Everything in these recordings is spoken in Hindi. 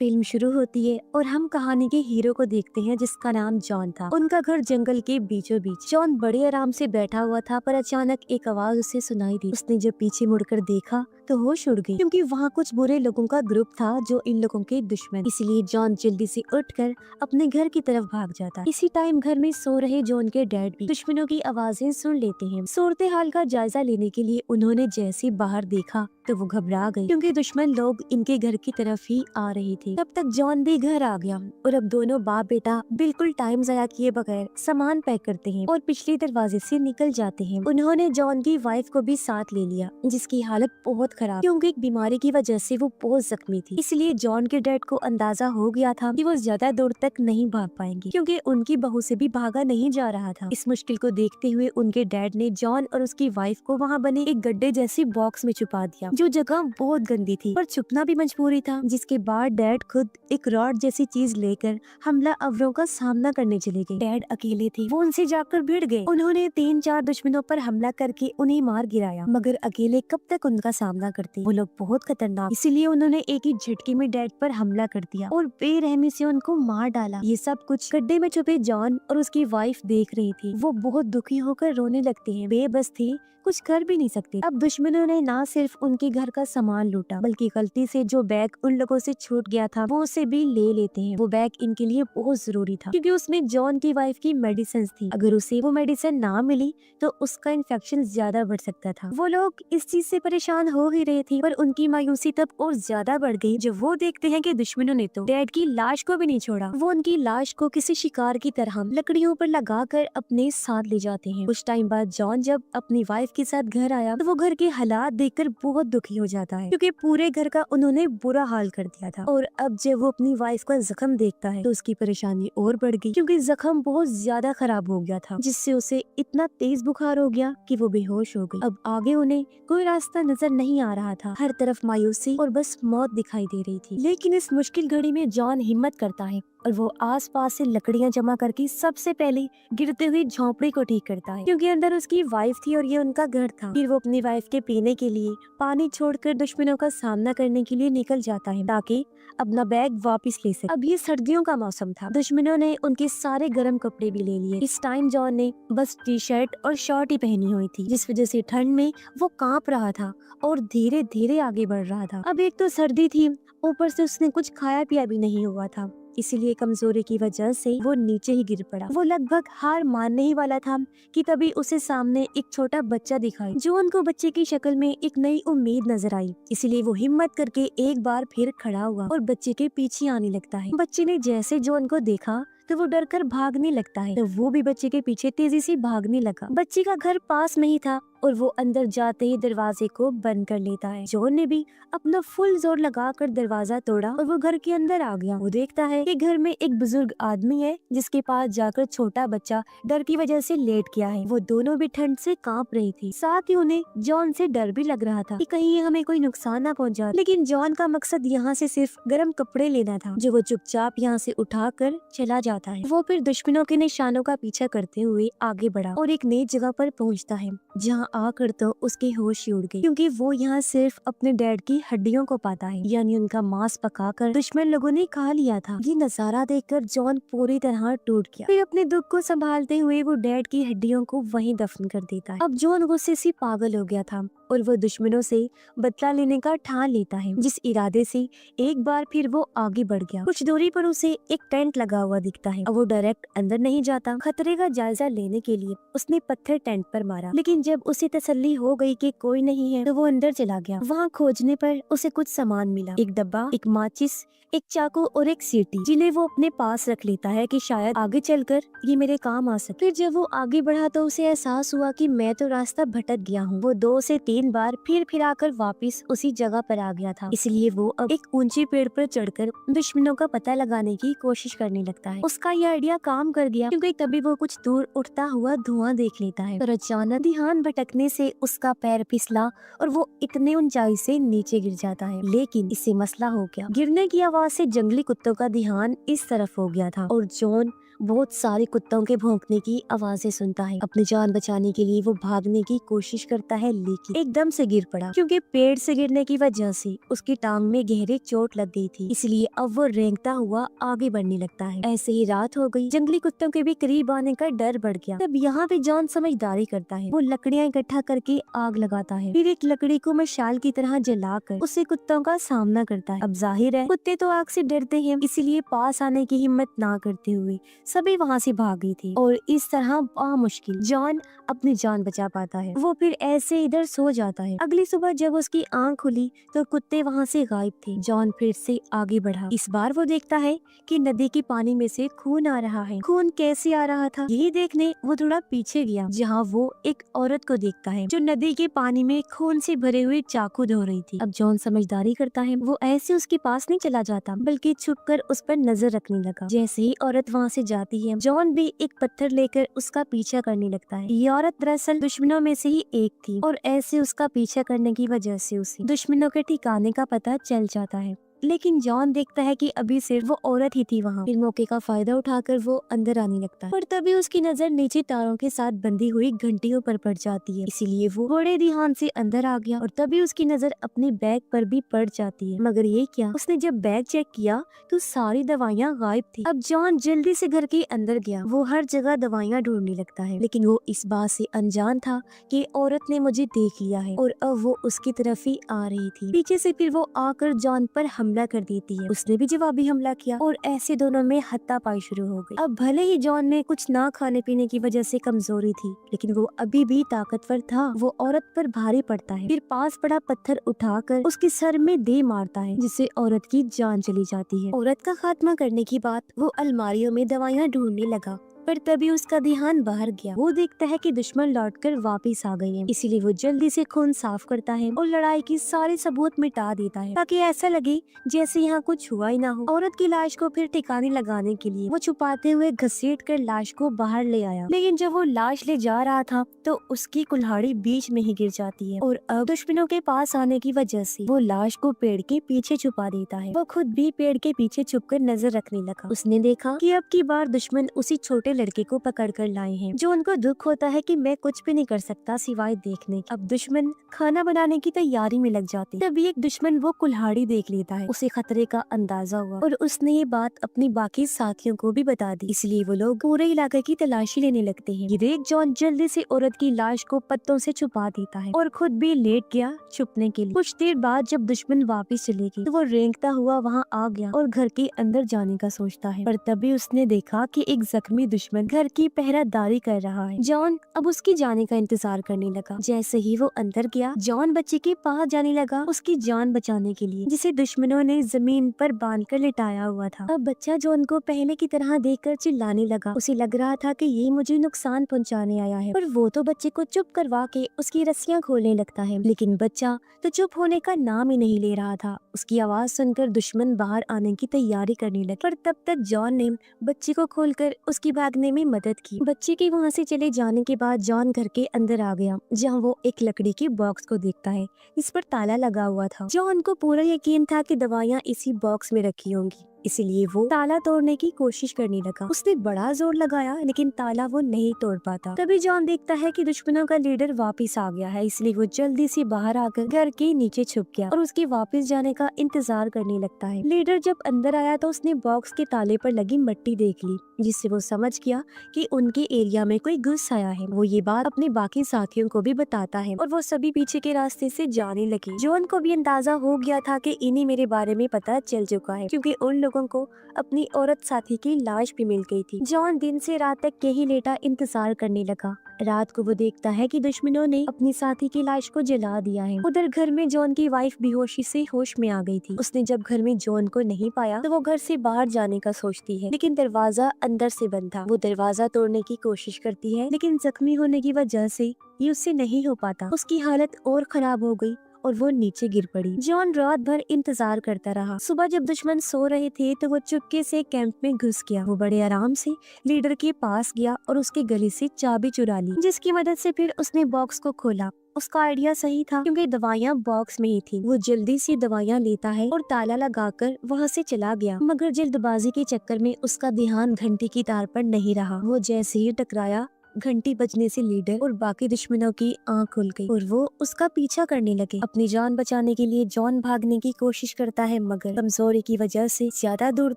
फिल्म शुरू होती है और हम कहानी के हीरो को देखते हैं जिसका नाम जॉन था। उनका घर जंगल के बीचों बीच। जॉन बड़े आराम से बैठा हुआ था पर अचानक एक आवाज उसे सुनाई दी। उसने जब पीछे मुड़कर देखा तो होश उड़ गई क्योंकि वहाँ कुछ बुरे लोगों का ग्रुप था जो इन लोगों के दुश्मन। इसलिए जॉन जल्दी से उठकर अपने घर की तरफ भाग जाता। इसी टाइम घर में सो रहे जॉन के डैड भी दुश्मनों की आवाजें सुन लेते हैं। सूरत हाल का जायजा लेने के लिए उन्होंने जैसे बाहर देखा तो वो घबरा गई क्योंकि दुश्मन लोग इनके घर की तरफ ही आ रहे थे। तब तक जॉन भी घर आ गया और अब दोनों बाप बेटा बिल्कुल टाइम जाया किए बगैर सामान पैक करते हैं और पिछले दरवाजे से निकल जाते हैं। उन्होंने जॉन की वाइफ को भी साथ ले लिया जिसकी हालत बहुत खराब क्योंकि एक बीमारी की वजह से वो बहुत जख्मी थी। इसलिए जॉन के डैड को अंदाजा हो गया था कि वो ज्यादा दूर तक नहीं भाग पाएंगे क्योंकि उनकी बहू से भी भागा नहीं जा रहा था। इस मुश्किल को देखते हुए उनके डैड ने जॉन और उसकी वाइफ को वहाँ बने एक गड्ढे जैसे बॉक्स में छुपा दिया जो जगह बहुत गंदी थी पर छुपना भी मजबूरी था। जिसके बाद डैड खुद एक रॉड जैसी चीज लेकर हमला अवरों का सामना करने चले गए। डैड अकेले थे, वो उनसे जाकर भिड़ गए। उन्होंने 3-4 दुश्मनों पर हमला करके उन्हें मार गिराया मगर अकेले कब तक उनका सामना करते। वो लोग बहुत खतरनाक, इसीलिए उन्होंने एक ही झटके में डैड पर हमला कर दिया और बेरहमी से उनको मार डाला। ये सब कुछ गड्ढे में छुपे जॉन और उसकी वाइफ देख रही थी। वो बहुत दुखी होकर रोने लगते हैं, बेबस थे, कुछ कर भी नहीं सकते। अब दुश्मनों ने ना सिर्फ उनके घर का सामान लूटा बल्कि गलती से जो बैग उन लोगों से छूट गया था वो उसे भी ले लेते हैं। वो बैग इनके लिए बहुत जरूरी था क्योंकि उसमें जॉन की वाइफ की मेडिसिन थी। अगर उसे वो मेडिसिन ना मिली तो उसका इन्फेक्शन ज्यादा बढ़ सकता था। वो लोग इस चीज से परेशान हो ही रहे थे पर उनकी मायूसी तब और ज्यादा बढ़ गई जब वो देखते हैं कि दुश्मनों ने तो डैड की लाश को भी नहीं छोड़ा। वो उनकी लाश को किसी शिकार की तरह लकड़ियों पर लगाकर अपने साथ ले जाते हैं। कुछ टाइम बाद जॉन जब अपनी वाइफ के साथ घर आया तो वो घर के हालात देखकर बहुत दुखी हो जाता है क्योंकि पूरे घर का उन्होंने बुरा हाल कर दिया था। और अब जब वो अपनी वाइफ का जख्म देखता है तो उसकी परेशानी और बढ़ गई क्योंकि जख्म बहुत ज्यादा खराब हो गया था जिससे उसे इतना तेज बुखार हो गया कि वो बेहोश हो गई। अब आगे उन्हें कोई रास्ता नजर नहीं आ रहा था, हर तरफ मायूसी और बस मौत दिखाई दे रही थी। लेकिन इस मुश्किल घड़ी में जॉन हिम्मत करता है और वो आसपास से लकड़ियां जमा करके सबसे पहले गिरते हुए झोंपड़ी को ठीक करता है क्योंकि अंदर उसकी वाइफ थी और ये उनका घर था। फिर वो अपनी वाइफ के पीने के लिए पानी छोड़कर दुश्मनों का सामना करने के लिए निकल जाता है ताकि अपना बैग वापस ले सके। अब ये सर्दियों का मौसम था, दुश्मनों ने उनके सारे गर्म कपड़े भी ले लिए। इस टाइम जॉन ने बस टी शर्ट और शॉर्ट ही पहनी हुई थी जिस वजह से ठंड में वो कांप रहा था और धीरे धीरे आगे बढ़ रहा था। अब एक तो सर्दी थी, ऊपर से उसने कुछ खाया पिया भी नहीं हुआ था, इसीलिए कमजोरी की वजह से वो नीचे ही गिर पड़ा। वो लगभग हार मानने ही वाला था कि तभी उसे सामने एक छोटा बच्चा दिखाई जो उनको बच्चे की शक्ल में एक नई उम्मीद नजर आई। इसीलिए वो हिम्मत करके एक बार फिर खड़ा हुआ और बच्चे के पीछे आने लगता है। बच्चे ने जैसे जॉन को देखा तो वो डर कर भागने लगता है तो वो भी बच्चे के पीछे तेजी से भागने लगा। बच्चे का घर पास में ही था और वो अंदर जाते ही दरवाजे को बंद कर लेता है। जॉन ने भी अपना फुल जोर लगाकर दरवाजा तोड़ा और वो घर के अंदर आ गया। वो देखता है कि घर में एक बुजुर्ग आदमी है जिसके पास जाकर छोटा बच्चा डर की वजह से लेट गया है। वो दोनों भी ठंड से कांप रही थी, साथ ही उन्हें जॉन से डर भी लग रहा था कि कहीं हमें कोई नुकसान ना पहुंचा। लेकिन जॉन का मकसद यहाँ से सिर्फ गर्म कपड़े लेना था जो वो चुपचाप यहाँ से उठाकर चला जाता है। वो फिर दुश्मनों के निशानों का पीछा करते हुए आगे बढ़ा और एक नई जगह पर पहुँचता है जहाँ आकर तो उसके होश ही उड़ गए क्योंकि वो यहाँ सिर्फ अपने डैड की हड्डियों को पाता है, यानी उनका मांस पकाकर दुश्मन लोगों ने खा लिया था। ये नजारा देखकर जॉन पूरी तरह टूट गया। फिर अपने दुख को संभालते हुए वो डैड की हड्डियों को वहीं दफन कर देता है। अब जॉन गुस्से से पागल हो गया था और वो दुश्मनों से बदला लेने का ठान लेता है जिस इरादे से एक बार फिर वो आगे बढ़ गया। कुछ दूरी पर उसे एक टेंट लगा हुआ दिखता है। अब वो डायरेक्ट अंदर नहीं जाता, खतरे का जायजा लेने के लिए उसने पत्थर टेंट पर मारा, लेकिन जब उसे तसल्ली हो गई कि कोई नहीं है तो वो अंदर चला गया। वहाँ खोजने पर उसे कुछ सामान मिला, एक डब्बा, एक माचिस, एक चाकू और एक सीटी जिन्हें वो अपने पास रख लेता है कि शायद आगे चलकर ये मेरे काम आ सके। फिर जब वो आगे बढ़ा तो उसे एहसास हुआ कि मैं तो रास्ता भटक गया हूँ। वो 2 से 3 बार फिर आकर वापस उसी जगह पर आ गया था। इसलिए वो अब एक ऊंचे पेड़ पर चढ़कर दुश्मनों का पता लगाने की कोशिश करने लगता है। उसका यह आइडिया काम कर गया क्योंकि तभी वो कुछ दूर उठता हुआ धुआं देख लेता है और अचानक ध्यान भटकने से उसका पैर फिसला और वो इतने ऊंचाई से नीचे गिर जाता है। लेकिन इससे मसला हो गया, गिरने की आवाज से जंगली कुत्तों का ध्यान इस तरफ हो गया था और जॉन बहुत सारे कुत्तों के भौंकने की आवाजें सुनता है। अपनी जान बचाने के लिए वो भागने की कोशिश करता है, लेकिन एकदम से गिर पड़ा क्योंकि पेड़ से गिरने की वजह से उसकी टांग में गहरी चोट लग गई थी। इसलिए अब वो रेंगता हुआ आगे बढ़ने लगता है। ऐसे ही रात हो गई। जंगली कुत्तों के भी करीब आने का डर बढ़ गया। तब यहाँ पे जॉन समझदारी करता है। वो लकड़ियाँ इकट्ठा करके आग लगाता है, फिर एक लकड़ी को मशाल की तरह जलाकर उससे कुत्तों का सामना करता है। अब जाहिर है कुत्ते तो आग से डरते हैं, इसीलिए पास आने की हिम्मत ना करते हुए सभी वहाँ से भाग गई थी और इस तरह मुश्किल जॉन अपनी जान बचा पाता है। वो फिर ऐसे इधर सो जाता है। अगली सुबह जब उसकी आंख खुली तो कुत्ते वहाँ से गायब थे। जॉन फिर से आगे बढ़ा। इस बार वो देखता है कि नदी के पानी में से खून आ रहा है। खून कैसे आ रहा था यही देखने वो थोड़ा पीछे गया, जहाँ वो एक औरत को देखता है जो नदी के पानी में खून से भरे हुए चाकू धो रही थी। अब जॉन समझदारी करता है। वो ऐसे उसके पास नहीं चला जाता बल्कि छुपकर उस पर नजर रखने लगा। जैसे ही औरत वहाँ से जाती है, जॉन भी एक पत्थर लेकर उसका पीछा करने लगता है। ये औरत दरअसल दुश्मनों में से ही एक थी और ऐसे उसका पीछा करने की वजह से उसे दुश्मनों के ठिकाने का पता चल जाता है। लेकिन जॉन देखता है कि अभी सिर्फ वो औरत ही थी वहाँ। फिर मौके का फायदा उठाकर वो अंदर आने लगता है, पर तभी उसकी नजर नीचे तारों के साथ बंधी हुई घंटियों पर पड़ जाती है। इसीलिए वो बड़े ध्यान से अंदर आ गया और तभी उसकी नजर अपने बैग पर भी पड़ जाती है। मगर ये क्या, उसने जब बैग चेक किया तो सारी दवाइयाँ गायब थी। अब जॉन जल्दी से घर के अंदर गया। वो हर जगह दवाइयाँ ढूंढने लगता है, लेकिन वो इस बात से अनजान था कि औरत ने मुझे देख लिया है और अब वो उसकी तरफ ही आ रही थी। पीछे से फिर वो आकर जॉन पर हमला कर देती है। उसने भी जवाबी हमला किया और ऐसे दोनों में हाथापाई शुरू हो गई। अब भले ही जॉन में कुछ ना खाने पीने की वजह से कमजोरी थी, लेकिन वो अभी भी ताकतवर था। वो औरत पर भारी पड़ता है, फिर पास पड़ा पत्थर उठाकर उसके सर में दे मारता है, जिससे औरत की जान चली जाती है। औरत का खात्मा करने की बात वो अलमारियों में दवाइयाँ ढूंढने लगा, पर तभी उसका ध्यान बाहर गया। वो देखता है कि दुश्मन लौटकर वापस आ गए हैं। इसीलिए वो जल्दी से खून साफ करता है और लड़ाई की सारे सबूत मिटा देता है, ताकि ऐसा लगे जैसे यहाँ कुछ हुआ ही ना हो। औरत की लाश को फिर ठिकाने लगाने के लिए वो छुपाते हुए घसीट कर लाश को बाहर ले आया, लेकिन जब वो लाश ले जा रहा था तो उसकी कुल्हाड़ी बीच में ही गिर जाती है और अब दुश्मनों के पास आने की वजह से वो लाश को पेड़ के पीछे छुपा देता है। वो खुद भी पेड़ के पीछे छुपकर नजर रखने लगा। उसने देखा कि अब की बार दुश्मन उसी छोटे लड़के को पकड़ कर लाए हैं, जो उनको दुख होता है कि मैं कुछ भी नहीं कर सकता सिवाय देखने। अब दुश्मन खाना बनाने की तैयारी में लग जाते। तभी एक दुश्मन वो कुल्हाड़ी देख लेता है। उसे खतरे का अंदाजा हुआ और उसने ये बात अपनी बाकी साथियों को भी बता दी। इसलिए वो लोग पूरे इलाके की तलाशी लेने लगते हैं। ये देख जॉन जल्दी से औरत की लाश को पत्तों से छुपा देता है और खुद भी लेट गया छुपने के लिए। कुछ देर बाद जब दुश्मन वापिस चले गए तो वो रेंगता हुआ वहाँ आ गया और घर के अंदर जाने का सोचता है, पर तभी उसने देखा कि एक जख्मी दुश्मन घर की पहरादारी कर रहा है। जॉन अब उसकी जाने का इंतजार करने लगा। जैसे ही वो अंदर गया, जॉन बच्चे के पास जाने लगा उसकी जान बचाने के लिए, जिसे दुश्मनों ने जमीन पर बांधकर लिटाया हुआ था। अब बच्चा जॉन को पहले की तरह देखकर चिल्लाने लगा। उसे लग रहा था कि ये मुझे नुकसान पहुंचाने आया है, पर वो तो बच्चे को चुप करवा के उसकी रस्सियां खोलने लगता है। लेकिन बच्चा तो चुप होने का नाम ही नहीं ले रहा था। उसकी आवाज सुनकर दुश्मन बाहर आने की तैयारी करने लगे, पर तब तक जॉन ने बच्चे को खोलकर उसकी भागने में मदद की। बच्चे के वहाँ से चले जाने के बाद जॉन घर के अंदर आ गया, जहाँ वो एक लकड़ी के बॉक्स को देखता है। इस पर ताला लगा हुआ था। जॉन को पूरा यकीन था कि दवाइयाँ इसी बॉक्स में रखी होंगी, इसीलिए वो ताला तोड़ने की कोशिश करने लगा। उसने बड़ा जोर लगाया, लेकिन ताला वो नहीं तोड़ पाता। तभी जॉन देखता है कि दुश्मनों का लीडर वापस आ गया है, इसलिए वो जल्दी से बाहर आकर घर के नीचे छुप गया और उसके वापस जाने का इंतजार करने लगता है। लीडर जब अंदर आया तो उसने बॉक्स के ताले पर लगी मिट्टी देख ली, जिससे वो समझ गया कि उनके एरिया में कोई घुस आया है। वो ये बात अपने बाकी साथियों को भी बताता है और वो सभी पीछे के रास्ते से जाने लगे। जॉन को भी अंदाजा हो गया था कि इन्हीं मेरे बारे में पता चल चुका है, क्योंकि उन लोगों को अपनी औरत साथी की लाश भी मिल गई थी। जॉन दिन से रात तक यही लेटा इंतजार करने लगा। रात को वो देखता है कि दुश्मनों ने अपनी साथी की लाश को जला दिया है। उधर घर में जॉन की वाइफ बेहोशी से होश में आ गई थी। उसने जब घर में जॉन को नहीं पाया तो वो घर से बाहर जाने का सोचती है, लेकिन दरवाजा अंदर से बंद था। वो दरवाजा तोड़ने की कोशिश करती है, लेकिन जख्मी होने की वजह से ये उससे नहीं हो पाता। उसकी हालत और खराब हो गई और वो नीचे गिर पड़ी। जॉन रात भर इंतजार करता रहा। सुबह जब दुश्मन सो रहे थे तो वो चुपके से कैंप में घुस गया। वो बड़े आराम से लीडर के पास गया और उसके गले से चाबी चुरा ली, जिसकी मदद से फिर उसने बॉक्स को खोला। उसका आइडिया सही था क्योंकि दवाइयाँ बॉक्स में ही थी। वो जल्दी से दवाइयाँ लेता है और ताला लगाकर वहाँ से चला गया, मगर जल्दबाजी के चक्कर में उसका ध्यान घंटी की तार पर नहीं रहा। वो जैसे ही टकराया, घंटी बजने से लीडर और बाकी दुश्मनों की आंख खुल गई और वो उसका पीछा करने लगे। अपनी जान बचाने के लिए जॉन भागने की कोशिश करता है, मगर कमजोरी की वजह से ज्यादा दूर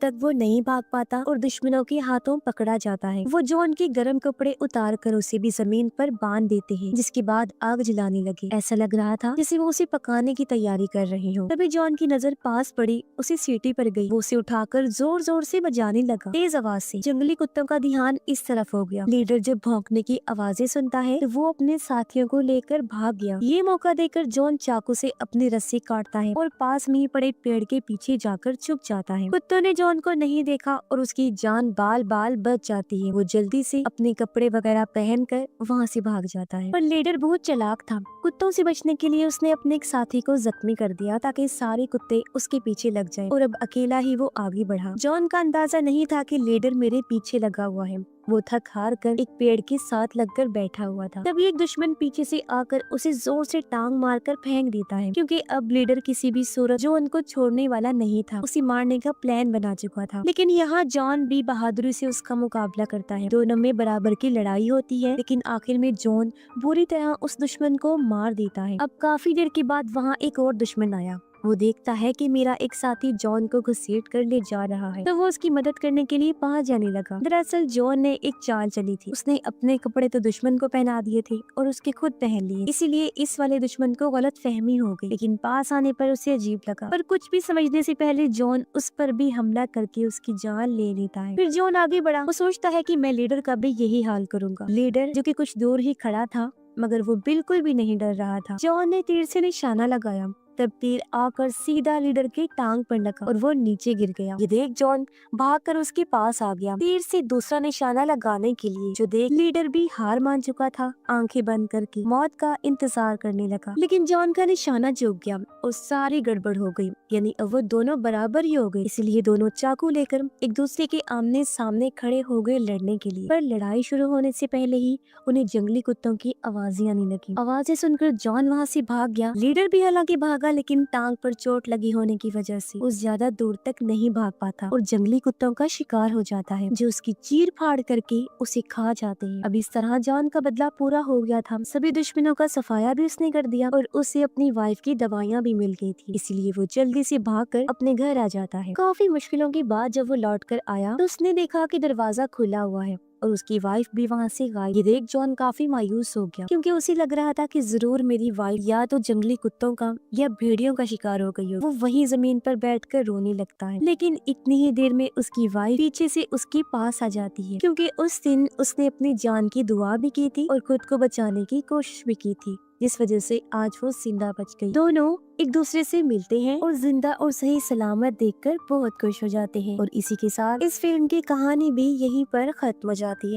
तक वो नहीं भाग पाता और दुश्मनों के हाथों पकड़ा जाता है। वो जॉन के गर्म कपड़े उतार कर उसे भी जमीन पर बांध देते हैं, जिसके बाद आग जलाने लगे। ऐसा लग रहा था जैसे वो उसे पकाने की तैयारी कर रहे हो। तभी जॉन की नजर पास पड़ी, उसे सीटी पर गई। वो उसे उठाकर जोर जोर से बजाने लगा, तेज आवाज से। जंगली कुत्तों का ध्यान इस तरफ हो गया। लीडर जब भौंकने की आवाजें सुनता है तो वो अपने साथियों को लेकर भाग गया। ये मौका देकर जॉन चाकू से अपनी रस्सी काटता है और पास में ही पड़े पेड़ के पीछे जाकर छुप जाता है। कुत्तों ने जॉन को नहीं देखा और उसकी जान बाल बाल बच जाती है। वो जल्दी से अपने कपड़े वगैरह पहनकर वहाँ से भाग जाता है। पर लीडर बहुत चालाक था। कुत्तों से बचने के लिए उसने अपने एक साथी को जख्मी कर दिया ताकि सारे कुत्ते उसके पीछे लग जाएं और अब अकेला ही वो आगे बढ़ा। जॉन का अंदाजा नहीं था कि लीडर मेरे पीछे लगा हुआ है। वो थक हार कर एक पेड़ के साथ लगकर बैठा हुआ था। तभी एक दुश्मन पीछे से आकर उसे जोर से टांग मारकर फेंक देता है, क्योंकि अब लीडर किसी भी सूरत जॉन को छोड़ने वाला नहीं था। उसे मारने का प्लान बना चुका था। लेकिन यहाँ जॉन भी बहादुरी से उसका मुकाबला करता है। दोनों में बराबर की लड़ाई होती है, लेकिन आखिर में जॉन बुरी तरह उस दुश्मन को मार देता है। अब काफी देर के बाद वहाँ एक और दुश्मन आया। वो देखता है कि मेरा एक साथी जॉन को घसीट कर ले जा रहा है, तो वो उसकी मदद करने के लिए पास जाने लगा। दरअसल जॉन ने एक चाल चली थी। उसने अपने कपड़े तो दुश्मन को पहना दिए थे और उसके खुद पहन लिए, इसीलिए इस वाले दुश्मन को गलत फहमी हो गई। लेकिन पास आने पर उसे अजीब लगा, पर कुछ भी समझने से पहले जॉन उस पर भी हमला करके उसकी जान ले लेता है। फिर जॉन आगे बढ़ा। वो सोचता है कि मैं लीडर का भी यही हाल करूंगा। लीडर, जो कि कुछ दूर ही खड़ा था, मगर वो बिल्कुल भी नहीं डर रहा था। जॉन ने तीर से निशाना लगाया, तब तीर आकर सीधा लीडर की टांग पर लगा और वो नीचे गिर गया। ये देख जॉन भागकर उसके पास आ गया, तीर से दूसरा निशाना लगाने के लिए। जो देख लीडर भी हार मान चुका था, आंखें बंद करके मौत का इंतजार करने लगा। लेकिन जॉन का निशाना चूक गया और सारी गड़बड़ हो गई, यानी अब वो दोनों बराबर ही हो गए। इसलिए दोनों चाकू लेकर एक दूसरे के आमने सामने खड़े हो गए लड़ने के लिए। पर लड़ाई शुरू होने से पहले ही उन्हें जंगली कुत्तों की आवाजें आने लगी। आवाजें सुनकर जॉन वहाँ से भाग गया। लीडर भी हालांकि भागा, लेकिन टांग पर चोट लगी होने की वजह से वो ज्यादा दूर तक नहीं भाग पाता और जंगली कुत्तों का शिकार हो जाता है, जो उसकी चीर फाड़ करके उसे खा जाते हैं। अब इस तरह जॉन का बदला पूरा हो गया था। सभी दुश्मनों का सफाया भी उसने कर दिया और उसे अपनी वाइफ की दवाइयाँ भी मिल गई थी। इसलिए वो जल्दी से भागकर अपने घर आ जाता है। काफी मुश्किलों के बाद जब वो लौट कर आया तो उसने देखा कि दरवाजा खुला हुआ है और उसकी वाइफ भी वहाँ से गायब। ये देख जॉन काफी मायूस हो गया, क्योंकि उसे लग रहा था कि जरूर मेरी वाइफ या तो जंगली कुत्तों का या भेड़ियों का शिकार हो गई हो। वो वहीं जमीन पर बैठकर रोने लगता है। लेकिन इतनी ही देर में उसकी वाइफ पीछे से उसके पास आ जाती है, क्योंकि उस दिन उसने अपनी जान की दुआ भी की थी और खुद को बचाने की कोशिश भी की थी, जिस वजह से आज वो जिंदा बच गई। दोनों एक दूसरे से मिलते हैं और जिंदा और सही सलामत देखकर बहुत खुश हो जाते हैं। और इसी के साथ इस फिल्म की कहानी भी यहीं पर खत्म हो जाती है।